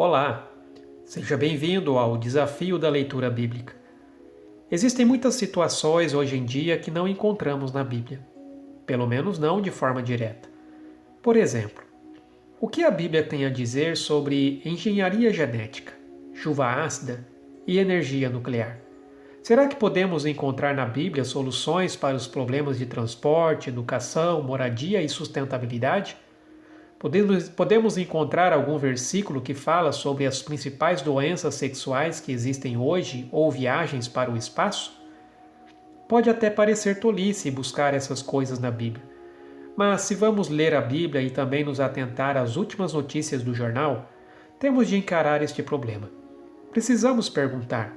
Olá, seja bem-vindo ao Desafio da Leitura Bíblica. Existem muitas situações hoje em dia que não encontramos na Bíblia, pelo menos não de forma direta. Por exemplo, o que a Bíblia tem a dizer sobre engenharia genética, chuva ácida e energia nuclear? Será que podemos encontrar na Bíblia soluções para os problemas de transporte, educação, moradia e sustentabilidade? Podemos encontrar algum versículo que fala sobre as principais doenças sexuais que existem hoje ou viagens para o espaço? Pode até parecer tolice buscar essas coisas na Bíblia, mas se vamos ler a Bíblia e também nos atentar às últimas notícias do jornal, temos de encarar este problema. Precisamos perguntar: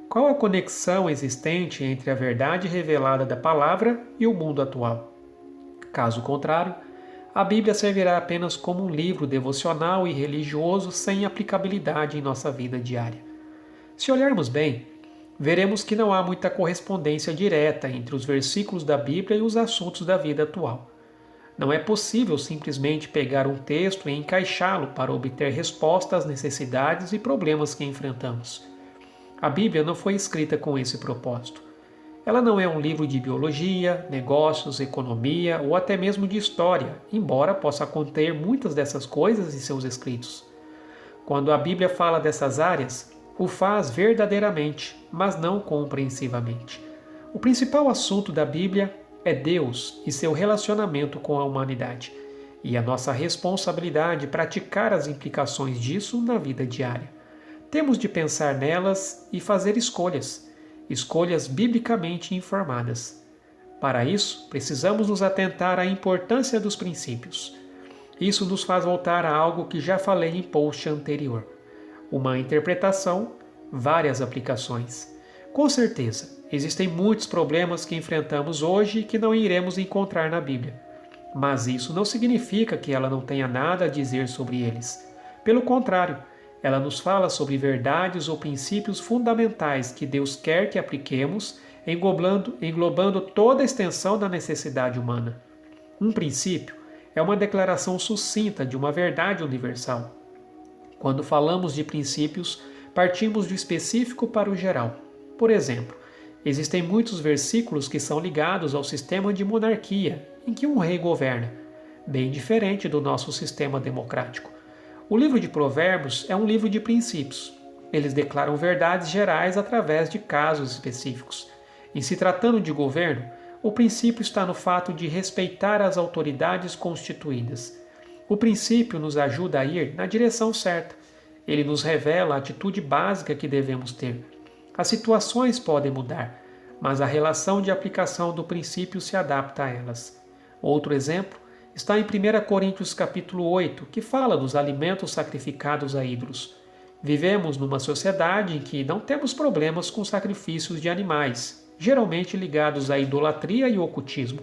qual a conexão existente entre a verdade revelada da palavra e o mundo atual? Caso contrário, a Bíblia servirá apenas como um livro devocional e religioso sem aplicabilidade em nossa vida diária. Se olharmos bem, veremos que não há muita correspondência direta entre os versículos da Bíblia e os assuntos da vida atual. Não é possível simplesmente pegar um texto e encaixá-lo para obter resposta às necessidades e problemas que enfrentamos. A Bíblia não foi escrita com esse propósito. Ela não é um livro de biologia, negócios, economia ou até mesmo de história, embora possa conter muitas dessas coisas em seus escritos. Quando a Bíblia fala dessas áreas, o faz verdadeiramente, mas não compreensivamente. O principal assunto da Bíblia é Deus e seu relacionamento com a humanidade, e a nossa responsabilidade praticar as implicações disso na vida diária. Temos de pensar nelas e fazer escolhas biblicamente informadas. Para isso, precisamos nos atentar à importância dos princípios. Isso nos faz voltar a algo que já falei em post anterior. Uma interpretação, várias aplicações. Com certeza, existem muitos problemas que enfrentamos hoje e que não iremos encontrar na Bíblia. Mas isso não significa que ela não tenha nada a dizer sobre eles. Pelo contrário, ela nos fala sobre verdades ou princípios fundamentais que Deus quer que apliquemos, englobando toda a extensão da necessidade humana. Um princípio é uma declaração sucinta de uma verdade universal. Quando falamos de princípios, partimos do específico para o geral. Por exemplo, existem muitos versículos que são ligados ao sistema de monarquia, em que um rei governa, bem diferente do nosso sistema democrático. O livro de Provérbios é um livro de princípios. Eles declaram verdades gerais através de casos específicos. Em se tratando de governo, o princípio está no fato de respeitar as autoridades constituídas. O princípio nos ajuda a ir na direção certa. Ele nos revela a atitude básica que devemos ter. As situações podem mudar, mas a relação de aplicação do princípio se adapta a elas. Outro exemplo está em 1 Coríntios capítulo 8, que fala dos alimentos sacrificados a ídolos. Vivemos numa sociedade em que não temos problemas com sacrifícios de animais, geralmente ligados à idolatria e ocultismo.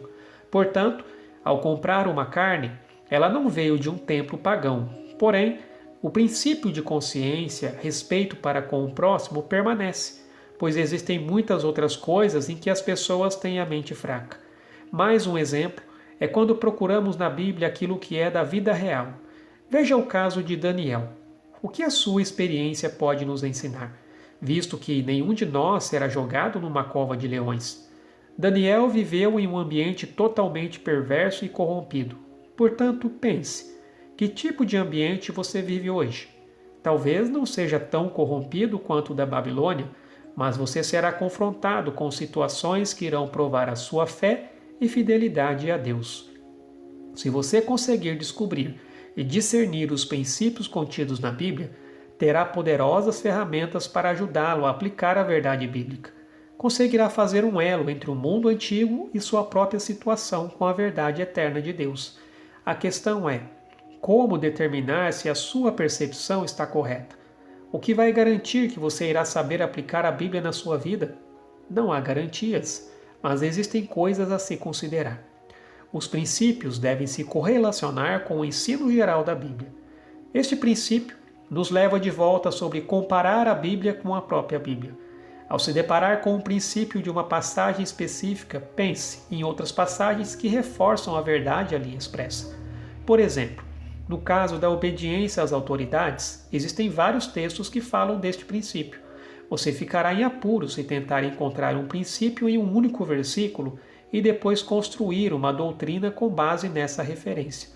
Portanto, ao comprar uma carne, ela não veio de um templo pagão. Porém, o princípio de consciência, respeito para com o próximo permanece, pois existem muitas outras coisas em que as pessoas têm a mente fraca. Mais um exemplo é quando procuramos na Bíblia aquilo que é da vida real. Veja o caso de Daniel. O que a sua experiência pode nos ensinar, visto que nenhum de nós será jogado numa cova de leões? Daniel viveu em um ambiente totalmente perverso e corrompido. Portanto, pense, que tipo de ambiente você vive hoje? Talvez não seja tão corrompido quanto o da Babilônia, mas você será confrontado com situações que irão provar a sua fé e fidelidade a Deus. Se você conseguir descobrir e discernir os princípios contidos na Bíblia, terá poderosas ferramentas para ajudá-lo a aplicar a verdade bíblica. Conseguirá fazer um elo entre o mundo antigo e sua própria situação com a verdade eterna de Deus. A questão é: como determinar se a sua percepção está correta? O que vai garantir que você irá saber aplicar a Bíblia na sua vida? Não há garantias, mas existem coisas a se considerar. Os princípios devem se correlacionar com o ensino geral da Bíblia. Este princípio nos leva de volta sobre comparar a Bíblia com a própria Bíblia. Ao se deparar com o princípio de uma passagem específica, pense em outras passagens que reforçam a verdade ali expressa. Por exemplo, No caso da obediência às autoridades, existem vários textos que falam deste princípio. Você ficará em apuros se tentar encontrar um princípio em um único versículo e depois construir uma doutrina com base nessa referência.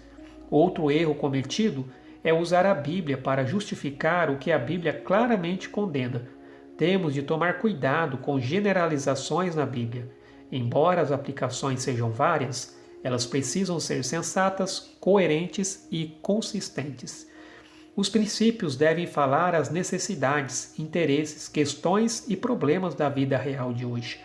Outro erro cometido é usar a Bíblia para justificar o que a Bíblia claramente condena. Temos de tomar cuidado com generalizações na Bíblia. Embora as aplicações sejam várias, elas precisam ser sensatas, coerentes e consistentes. Os princípios devem falar às necessidades, interesses, questões e problemas da vida real de hoje.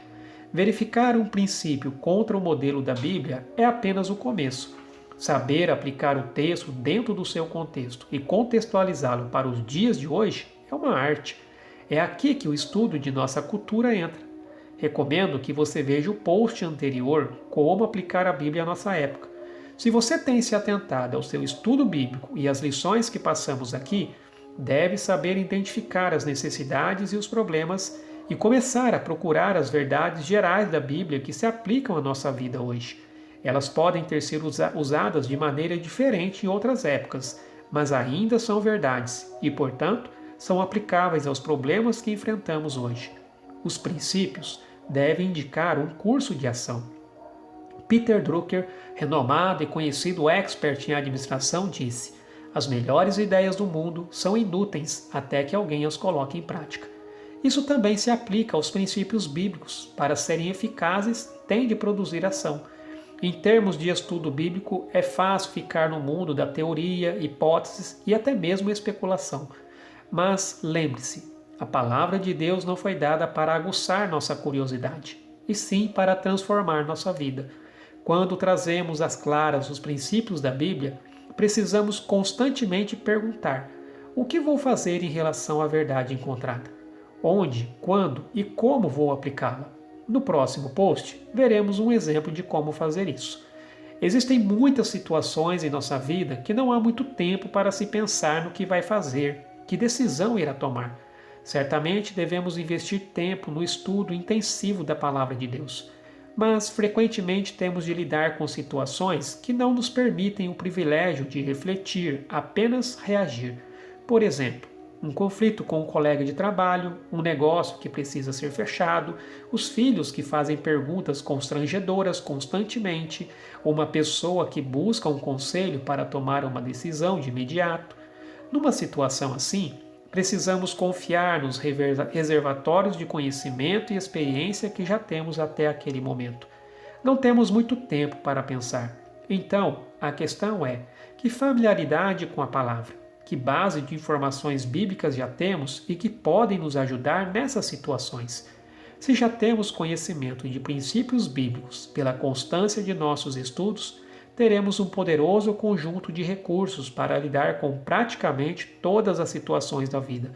Verificar um princípio contra o modelo da Bíblia é apenas o começo. Saber aplicar o texto dentro do seu contexto e contextualizá-lo para os dias de hoje é uma arte. É aqui que o estudo de nossa cultura entra. Recomendo que você veja o post anterior, Como aplicar a Bíblia à nossa época. Se você tem se atentado ao seu estudo bíblico e às lições que passamos aqui, deve saber identificar as necessidades e os problemas e começar a procurar as verdades gerais da Bíblia que se aplicam à nossa vida hoje. Elas podem ter sido usadas de maneira diferente em outras épocas, mas ainda são verdades e, portanto, são aplicáveis aos problemas que enfrentamos hoje. Os princípios devem indicar um curso de ação. Peter Drucker, renomado e conhecido expert em administração, disse: "As melhores ideias do mundo são inúteis até que alguém as coloque em prática." Isso também se aplica aos princípios bíblicos. Para serem eficazes, têm de produzir ação. Em termos de estudo bíblico, é fácil ficar no mundo da teoria, hipóteses e até mesmo especulação. Mas lembre-se, a palavra de Deus não foi dada para aguçar nossa curiosidade, e sim para transformar nossa vida. Quando trazemos às claras os princípios da Bíblia, precisamos constantemente perguntar: o que vou fazer em relação à verdade encontrada? Onde, quando e como vou aplicá-la? No próximo post, veremos um exemplo de como fazer isso. Existem muitas situações em nossa vida que não há muito tempo para se pensar no que vai fazer, que decisão irá tomar. Certamente devemos investir tempo no estudo intensivo da Palavra de Deus, mas frequentemente temos de lidar com situações que não nos permitem o privilégio de refletir, apenas reagir. Por exemplo, um conflito com um colega de trabalho, um negócio que precisa ser fechado, os filhos que fazem perguntas constrangedoras constantemente, uma pessoa que busca um conselho para tomar uma decisão de imediato. Numa situação assim, precisamos confiar nos reservatórios de conhecimento e experiência que já temos até aquele momento. Não temos muito tempo para pensar. Então, a questão é: que familiaridade com a palavra? Que base de informações bíblicas já temos e que podem nos ajudar nessas situações? Se já temos conhecimento de princípios bíblicos pela constância de nossos estudos, teremos um poderoso conjunto de recursos para lidar com praticamente todas as situações da vida.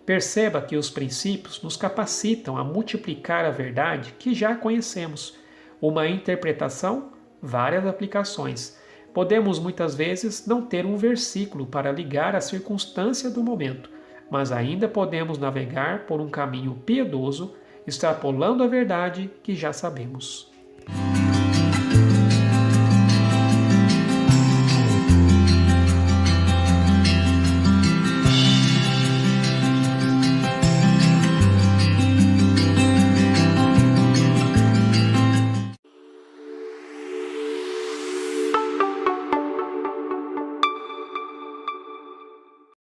Perceba que os princípios nos capacitam a multiplicar a verdade que já conhecemos. Uma interpretação, várias aplicações. Podemos muitas vezes não ter um versículo para ligar à circunstância do momento, mas ainda podemos navegar por um caminho piedoso, extrapolando a verdade que já sabemos.